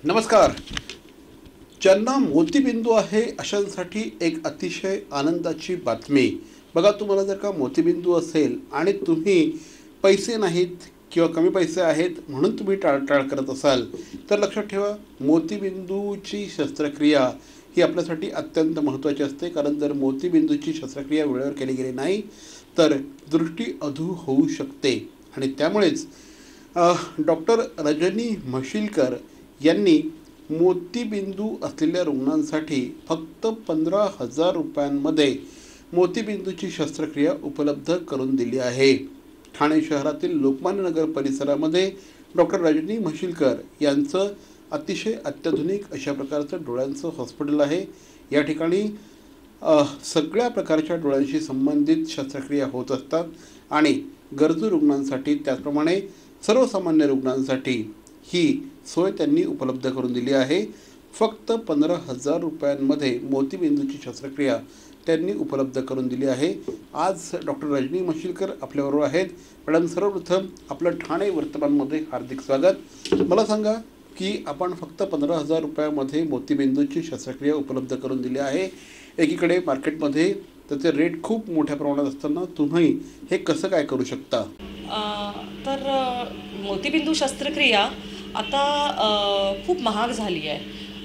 नमस्कार. ज्यांना मोतीबिंदू आहे अशांसाठी एक अतिशय आनंदाची बातमी. बघा, तुम्हाला जर का मोतीबिंदू असेल आणि तुम्ही पैसे नाहीत किंवा कमी पैसे आहेत म्हणून तुम्ही टाळटाळ करत असाल तर लक्षात ठेवा, मोतीबिंदूची शस्त्रक्रिया ही आपल्यासाठी अत्यंत महत्त्वाची असते. कारण जर मोतीबिंदूची शस्त्रक्रिया वेळेवर केली गेली नाही तर दृष्टी अधू होऊ शकते. आणि त्यामुळेच डॉक्टर रजनी म्हशीलकर यांनी मोतीबिंदू असलेल्या रुग्णांसाठी फक्त 15,000 रुपयांमध्ये मोतीबिंदूची शस्त्रक्रिया उपलब्ध करून दिली आहे. ठाणे शहरातील लोकमान्य नगर परिसरामध्ये डॉक्टर रजनी म्हशीलकर यांचं अतिशय अत्याधुनिक अशा प्रकारचं डोळ्यांचं हॉस्पिटल आहे. या ठिकाणी सगळ्या प्रकारच्या डोळ्यांशी संबंधित शस्त्रक्रिया होत असतात आणि गरजू रुग्णांसाठी त्याचप्रमाणे सर्वसामान्य रुग्णांसाठी ही सोय त्यांनी उपलब्ध करून दिली आहे. फक्त 15,000 रुपयांमध्ये मोतीबिंदूची शस्त्रक्रिया त्यांनी उपलब्ध करून दिली आहे. आज डॉक्टर रजनी म्हशीलकर आपल्याबरोबर आहेत. मॅडम, सर्वप्रथम आपलं ठाणे वर्तमानमध्ये हार्दिक स्वागत. मला सांगा की आपण फक्त 15,000 रुपयामध्ये मोतीबिंदूची शस्त्रक्रिया उपलब्ध करून दिली आहे. एकीकडे मार्केटमध्ये त्याचे रेट खूप मोठ्या प्रमाणात असताना तुम्ही हे कसं काय करू शकता? तर मोतीबिंदू शस्त्रक्रिया आता खूप महाग झाली आहे.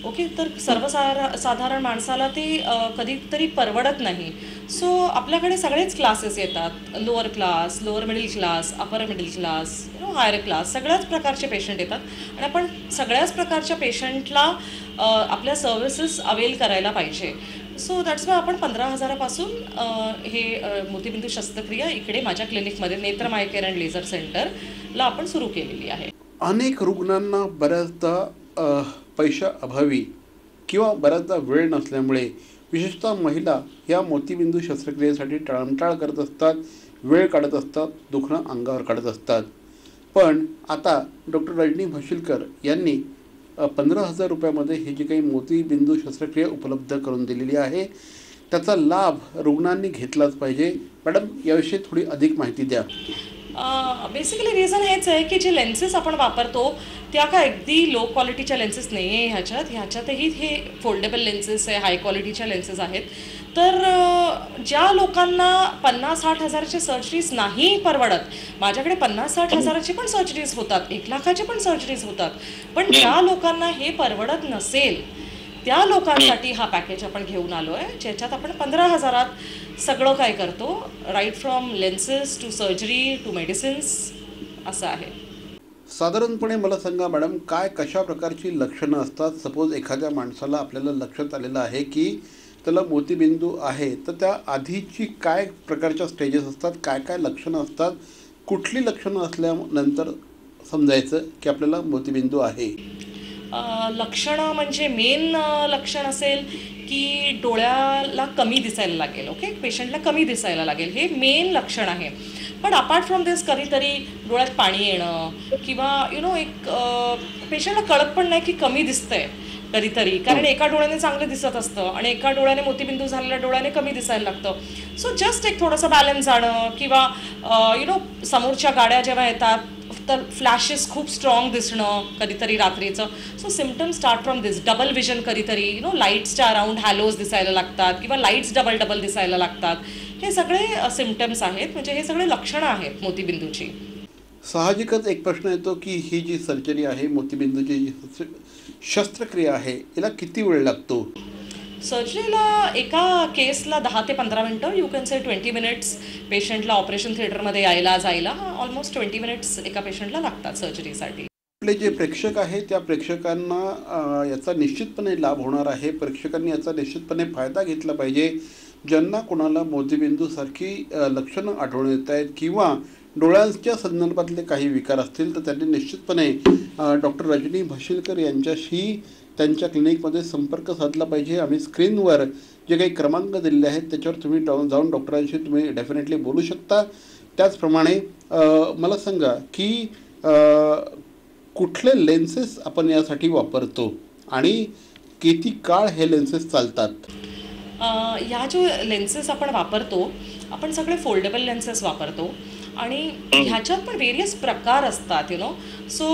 ओके, तर साधारण माणसाला ती कधीतरी परवडत नाही. सो आपल्याकडे सगळेच क्लासेस येतात. Lower class, lower middle class, upper middle class, higher class, सगळ्याच प्रकारचे पेशंट येतात आणि आपण सगळ्याच प्रकारच्या पेशंटला आपल्या सर्व्हिसेस अवेल करायला पाहिजे. सो दॅट्स वाय आपण 15,000पासून हे मोतीबिंदू शस्त्रक्रिया इकडे माझ्या क्लिनिकमध्ये नेत्र आय केअर अँड लेझर सेंटरला आपण सुरू केलेली आहे. अनेक रुग्णांना बऱ्याचदा पैशा अभावी किंवा बऱ्याचदा वेळ नसल्यामुळे विशेषतः महिला या मोतीबिंदू शस्त्रक्रियेसाठी टाळमटाळ करत असतात, वेळ काढत असतात, दुखणं अंगावर काढत असतात. पण आता डॉक्टर रजनी म्हशीलकर यांनी 15,000 रुपयामध्ये हे जी काही मोतीबिंदू शस्त्रक्रिया उपलब्ध करून दिलेली आहे त्याचा लाभ रुग्णांनी घेतलाच पाहिजे. मॅडम, याविषयी थोडी अधिक माहिती द्या. बेसिकली रिझन हेच आहे की जे लेन्सेस आपण वापरतो त्या काय अगदी लो क्वालिटीच्या लेन्सेस नाही आहे. ह्याच्यातही हे फोल्डेबल लेन्सेस आहे, हाय क्वालिटीच्या लेन्सेस आहेत. तर ज्या लोकांना 50-60 हजाराची सर्जरीज नाही परवडत, माझ्याकडे 50-60 हजाराची पण सर्जरीज होतात, 1,00,000ची पण सर्जरीज होतात, पण ज्या लोकांना हे परवडत नसेल त्या लोकांसाठी हा पॅकेज आपण घेऊन आलो आहे, ज्याच्यात आपण 15,000त सगळं काय करतो, right from lenses to surgery to medicines असं आहे. साधारणपणे मला सांगा मॅडम, कशा प्रकारची लक्षणं असतात? सपोज एखाद्या माणसाला आपल्याला लक्षात आलेलं आहे की त्याला मोतीबिंदू आहे, तर त्या आधीची काय प्रकारच्या स्टेजेस असतात, काय लक्षणं असतात, कुठली लक्षणं असल्यानंतर समजायचं की आपल्याला मोतीबिंदू आहे? लक्षणं म्हणजे मेन लक्षण असेल की डोळ्याला कमी दिसायला लागेल. ओके, पेशंटला कमी दिसायला लागेल, हे मेन लक्षण आहे. पण अपार्ट फ्रॉम दिस कधीतरी डोळ्यात पाणी येणं किंवा एक पेशंटला कळत पण नाही की कमी दिसतंय कधीतरी, कारण एका डोळ्याने चांगलं दिसत असतं आणि एका डोळ्याने मोतीबिंदू झालेल्या डोळ्याने कमी दिसायला लागतं. सो जस्ट एक थोडंसं बॅलन्स जाणं किंवा समोरच्या गाड्या जेव्हा येतात तर फ्लॅशेस खूप स्ट्रॉंग दिसणं कधीतरी रात्रीचं. So symptoms start from this. Double vision कधीतरी लाईट्सच्या अराउंड हॅलोज दिसायला लागतात किंवा लाईट्स डबल दिसायला लागतात. हे सगळे सिम्पटम्स आहेत, म्हणजे हे सगळे लक्षणं आहेत मोतीबिंदूची. साहजिकच एक प्रश्न येतो की ही जी सर्जरी आहे, मोतीबिंदूची शस्त्रक्रिया आहे, याला किती वेळ लागतो? सर्जरीला एका केसला 10 ते 15 मिनटं, यू कॅन से 20 मिनिट्स. पेशंटला ऑपरेशन थिएटरमध्ये यायला जायला ऑलमोस्ट 20 मिनिट्स एका पेशंटला लागतात सर्जरीसाठी. आपले जे प्रेक्षक आहेत त्या प्रेक्षकांना याचा निश्चितपणे लाभ होणार आहे. प्रेक्षकांनी याचा निश्चितपणे फायदा घेतला पाहिजे. ज्यांना कोणाला मोतीबिंदूसारखी लक्षणं आढळून येत आहेत किंवा डोळ्यांच्या संदर्भातले काही विकार असतील तर त्यांनी निश्चितपणे डॉक्टर रजनी म्हशीलकर यांच्याशी त्यांच्या क्लिनिकमध्ये संपर्क साधला पाहिजे. आम्ही स्क्रीनवर जे काही क्रमांक दिलेले आहेत त्याच्यावर तुम्ही जाऊन डॉक्टरांशी तुम्ही डेफिनेटली बोलू शकता. त्याचप्रमाणे मला सांगा की कुठले लेन्सेस आपण यासाठी वापरतो आणि किती काळ हे लेन्सेस चालतात? ह्या जो लेन्सेस आपण वापरतो, आपण सगळे फोल्डेबल लेन्सेस वापरतो आणि ह्याच्यात पण वेरियस प्रकार असतात. So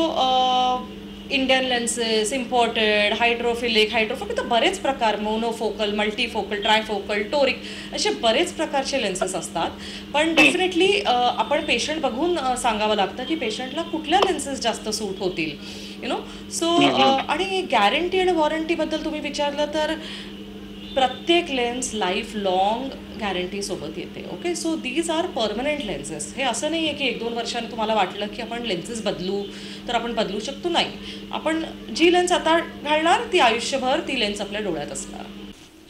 Indian lenses, imported, hydrophilic, तर बरेच प्रकार, मोनोफोकल, मल्टीफोकल, ट्रायफोकल, टोरिक, असे बरेच प्रकारचे लेन्सेस असतात. पण डेफिनेटली आपण पेशंट बघून सांगावं लागतं की पेशंटला कुठल्या लेन्सेस जास्त सूट होतील, सो आणि गॅरंटी आणि वॉरंटीबद्दल तुम्ही विचारलं तर प्रत्येक लेन्स लाईफ लॉंग गॅरंटीसोबत येते. Okay, so these are permanent lenses. हे असं नाही आहे की 1-2 वर्षांनी तुम्हाला वाटलं की आपण लेन्सेस बदलू तर आपण बदलू शकतो. नाही, आपण जी लेन्स आता घालणार ती आयुष्यभर ती लेन्स आपल्या डोळ्यात असणार.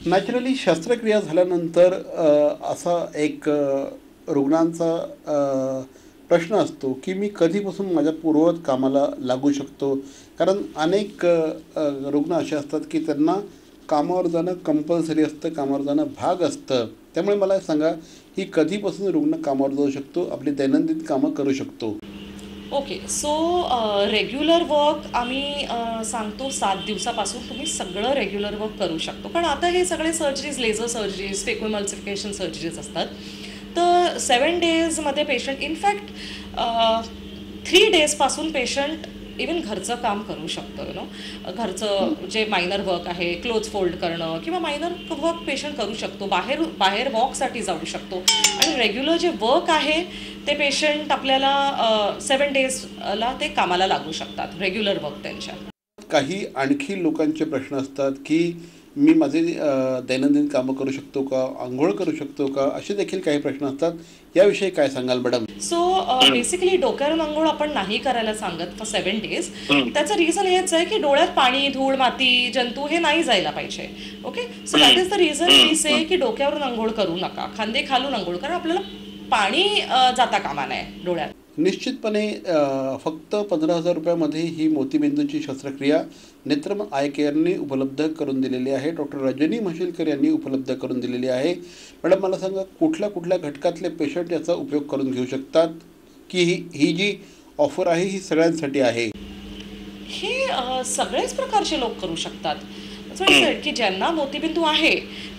नॅचरली शस्त्रक्रिया झाल्यानंतर असा एक रुग्णांचा प्रश्न असतो की मी कधीपासून माझ्या पूर्ववत कामाला लागू शकतो. कारण अनेक रुग्ण असे असतात की त्यांना कामावर जाणं कंपल्सरी असतं, कामावर जाणं भाग असतं. त्यामुळे मला सांगा, ही कधीपासून रुग्ण कामावर जाऊ शकतो, आपली दैनंदिन कामं करू शकतो? ओके, सो रेग्युलर वर्क आम्ही सांगतो 7 दिवसापासून तुम्ही सगळं रेग्युलर वर्क करू शकतो. कारण आता हे सगळे सर्जरीज, लेझर सर्जरीज, फेकोएमल्सिफिकेशन सर्जरीज असतात. तर 7 डेजमध्ये पेशंट, इनफॅक्ट 3 डेजपासून पेशंट इवन घरचं काम करू शकतो. घरचं जे मायनर वर्क आहे, क्लोथ फोल्ड करणं किंवा मायनर वर्क पेशंट करू शकतो. बाहेर वॉकसाठी जाऊ शकतो. आणि रेग्युलर जे वर्क आहे ते पेशंट आपल्याला 7 डेजला ते कामाला लागू शकतात, रेग्युलर वर्क त्यांच्या. काही आणखी लोकांचे प्रश्न असतात की मी माझे दैनंदिन कामं करू शकतो का, आंघोळ करू शकतो का, असे देखील काही प्रश्न असतात. याविषयी काय सांगाल मॅडम? सो बेसिकली डोक्यावरून आंघोळ आपण नाही करायला सांगत फॉर 7 डेज. त्याचं रिझन हेच आहे की डोळ्यात पाणी, धूळ, माती, जंतू हे नाही जायला पाहिजे. Okay, so that is the reason we say की डोक्यावरून आंघोळ करू नका, खांदे खालून आंघोळ करा. आपल्याला पाणी जाता कामा नये डोळ्यात. निश्चितपणे फक्त 15,000 रुपयामध्ये ही मोतीबिंदूची शस्त्रक्रिया नेत्रम आय केअरने उपलब्ध करून दिलेली आहे. डॉक्टर रजनी म्हशीलकर यांनी उपलब्ध करून दिलेली आहे. मॅडम, मला सांगा, कुठल्या कुठल्या घटकातले पेशंट याचा उपयोग करून घेऊ शकतात, की ही जी ऑफर आहे ही सगळ्यांसाठी आहे? हे सगळेच प्रकारचे लोक करू शकतात. की ज्यांना मोतीबिंदू आहे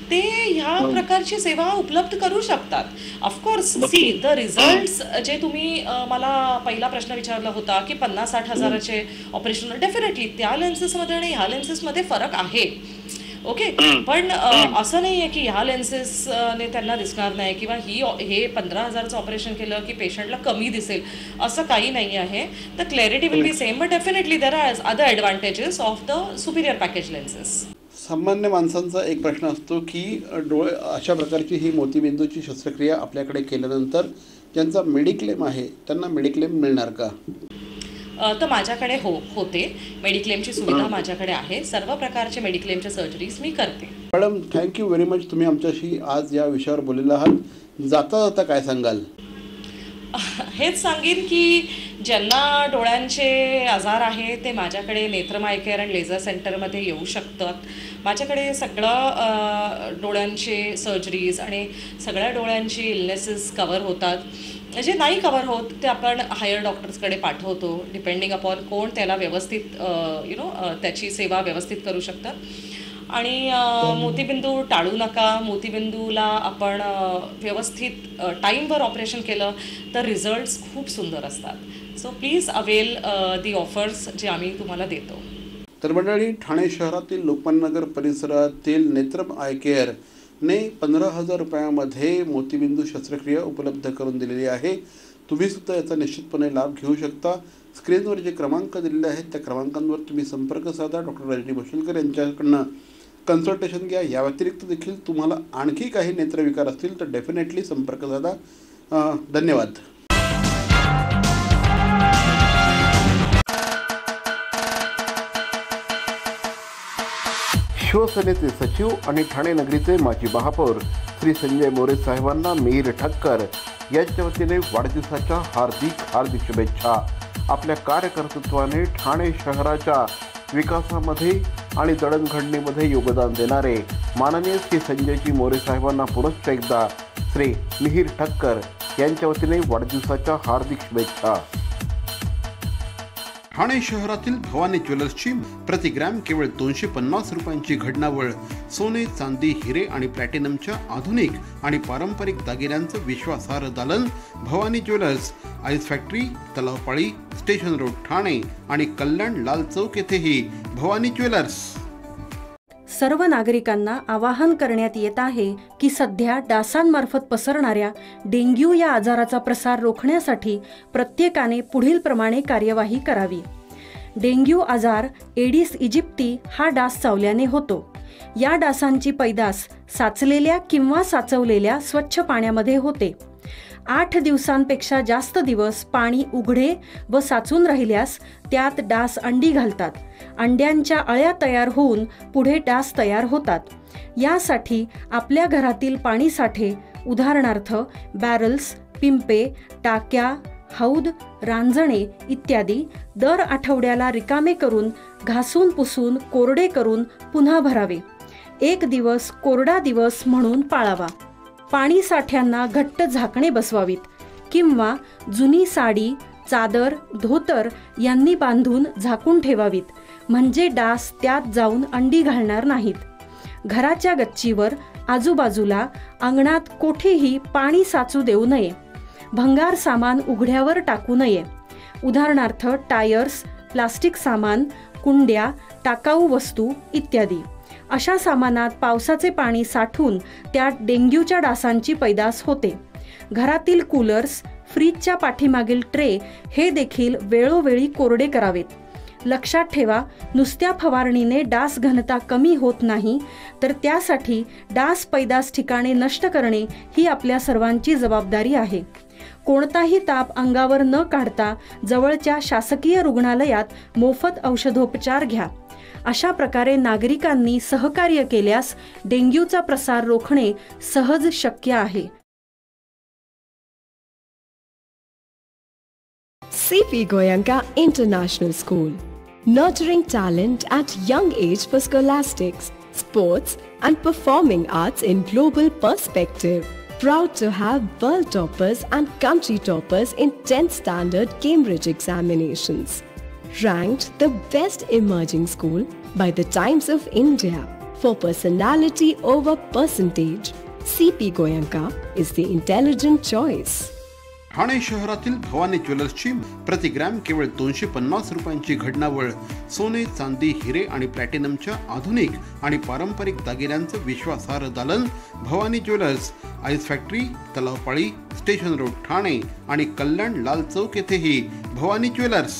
ते ह्या प्रकारची सेवा उपलब्ध करू शकतात. ऑफकोर्स, सी द रिझल्ट्स जे तुम्ही मला पहिला प्रश्न विचारला होता की 50-60 हजाराचे ऑपरेशन, डेफिनेटली त्या लेन्सेसमध्ये आणि ह्या लेन्सेसमध्ये फरक आहे. ओके, पण असं नाही आहे की ह्या लेन्सेसने त्यांना दिसणार नाही किंवा हे 15,000चं ऑपरेशन केलं की पेशंटला कमी दिसेल, असं काही नाही आहे. तर clarity will be same, but definitely there are other advantages of the Superior package lenses. सामान्य माणसांचा एक प्रश्न असतो की अशा प्रकारची ही मोतीबिंदूची शस्त्रक्रिया आपल्याकडे केल्यानंतर ज्यांचा मेडिक्लेम आहे त्यांना मेडिक्लेम मिळणार का? तर माझ्याकडे होते मेडिक्लेमची सुविधा माझ्याकडे आहे. सर्व प्रकारचे मेडिक्लेमच्या सर्जरीज मी करते. Madam, thank you very much. तुम्ही आमच्याशी आज या विषयावर बोललेला आहात. जाता जाता काय सांगाल? हेच सांगेन की ज्यांना डोळ्यांचे आजार आहे ते माझ्याकडे नेत्रम आय केअर अँड लेझर सेंटरमध्ये येऊ शकतात. माझ्याकडे सगळं डोळ्यांचे सर्जरीज आणि सगळ्या डोळ्यांची इलनेसेस कवर होतात. जे नाही कवर होत ते आपण हायर डॉक्टर्सकडे पाठवतो, डिपेंडिंग अपॉन कोण त्याला व्यवस्थित त्याची सेवा व्यवस्थित करू शकतात. आणि मोतीबिंदू टाळू नका. मोतीबिंदूला आपण व्यवस्थित टाईमवर ऑपरेशन केलं तर रिझल्ट्स खूप सुंदर असतात. So please avail the offers जे आम्ही तुम्हाला देतो. तर मंडळी, ठाणे शहरातील लोकमान्यनगर परिसरातील नेत्रम आय केअरने 15,000 रुपयामध्ये मोतीबिंदू शस्त्रक्रिया उपलब्ध करून दिलेली आहे. तुम्हीसुद्धा याचा निश्चितपणे लाभ घेऊ शकता. स्क्रीनवर जे क्रमांक दिलेले आहेत त्या क्रमांकांवर तुम्ही संपर्क साधा. डॉक्टर रजनी म्हशीलकर यांच्याकडनं कन्सल्टेशन घ्या. या व्यतिरिक्त देखील तुम्हाला आणखी काही नेत्रविकार असतील तर डेफिनेटली संपर्क साधा. धन्यवाद. शिवसेनेचे सचिव आणि ठाणे नगरीचे माजी महापौर श्री संजय मोरे साहेबांना मिहीर ठक्कर यांच्या वतीने वाढदिवसाच्या हार्दिक शुभेच्छा. आपल्या कार्यकर्तृत्वाने ठाणे शहराच्या विकासामध्ये आणि जडणघडणीमध्ये योगदान देणारे माननीय श्री संजयजी मोरे साहेबांना पुनश्च एकदा श्री मिहीर ठक्कर यांच्या वतीने वाढदिवसाच्या हार्दिक शुभेच्छा. ठाणे शहरातील भवानी ज्वेलर्सची प्रति ग्रॅम केवळ 250 रुपयांची घडणावळ सोने, चांदी, हिरे आणि प्लॅटिनमच्या आधुनिक आणि पारंपरिक दागिन्यांचं विश्वासार्ह दालन Bhavani jewellers, ice factory, Talao Pali, station road, Thane आणि कल्याण लाल चौक येथेही भवानी ज्वेलर्स. सर्व नागरिकांना आवाहन करण्यात येत आहे की सध्या डासांमार्फत पसरणाऱ्या डेंग्यू या आजाराचा प्रसार रोखण्यासाठी प्रत्येकाने पुढील प्रमाणे कार्यवाही करावी. डेंग्यू आजार एडिस इजिप्ती हा डास चावल्याने होतो. या डासांची पैदास साचलेल्या किंवा साचवलेल्या स्वच्छ पाण्यामध्ये होते. 8 दिवसांपेक्षा जास्त दिवस पाणी उघडे व साचून राहिल्यास त्यात डास अंडी घालतात. अंड्यांच्या अळ्या तयार होऊन पुढे डास तयार होतात. यासाठी आपल्या घरातील पाणी साठे उदाहरणार्थ बॅरल्स, पिंपे, टाक्या, हौद, रांजणे इत्यादी दर आठवड्याला रिकामे करून घासून पुसून कोरडे करून पुन्हा भरावे. 1 दिवस कोरडा दिवस म्हणून पाळावा. पाणी साठ्यांना घट्ट झाकणे बसवावीत किंवा जुनी साडी, चादर, धोतर यांनी बांधून झाकून ठेवावीत, म्हणजे डास त्यात जाऊन अंडी घालणार नाहीत. घराच्या गच्चीवर, आजूबाजूला, अंगणात कोठेही पाणी साचू देऊ नये. भंगार सामान उघड्यावर टाकू नये. उदाहरणार्थ टायर्स, प्लास्टिक सामान, कुंड्या, टाकाऊ वस्तू इत्यादी. अशा सामानात पावसाचे पाणी साठून त्यात डेंग्यूच्या डासांची पैदास होते. घरातील कूलर्स, फ्रीजच्या पाठीमागील ट्रे हे देखील वेळोवेळी कोरडे करावेत. लक्षात ठेवा, नुसत्या फवारणीने डास घनता कमी होत नाही, तर त्यासाठी डास पैदास ठिकाणे नष्ट करणे ही आपल्या सर्वांची जबाबदारी आहे. कोणताही ताप अंगावर न काढता जवळच्या शासकीय रुग्णालयात मोफत औषधोपचार घ्या. अशा प्रकारे नागरिकांनी सहकार्य केल्यास डेंग्यूचा प्रसार रोखणे सहज शक्य आहे. C.P. Goenka International School, nurturing talent at young age for scholastics, sports and performing arts in global perspective. Proud to have world toppers and country toppers in 10th standard Cambridge examinations. Ranked the best emerging school by the Times of India for personality over percentage. C.P. Goenka is the intelligent choice. Thane शहरातील भवानी ज्वेलर्सची प्रति gram केवळ 250 रुपयांची घडणावळ सोने, चांदी, हिरे आणि प्लॅटिनमच्या आधुनिक आणि पारंपरिक दागिन्यांचं विश्वासार्ह दालन Bhavani jewellers, ice factory, Talao Pali, station road, Thane आणि कल्याण लाल चौक येथेही भवानी ज्वेलर्स.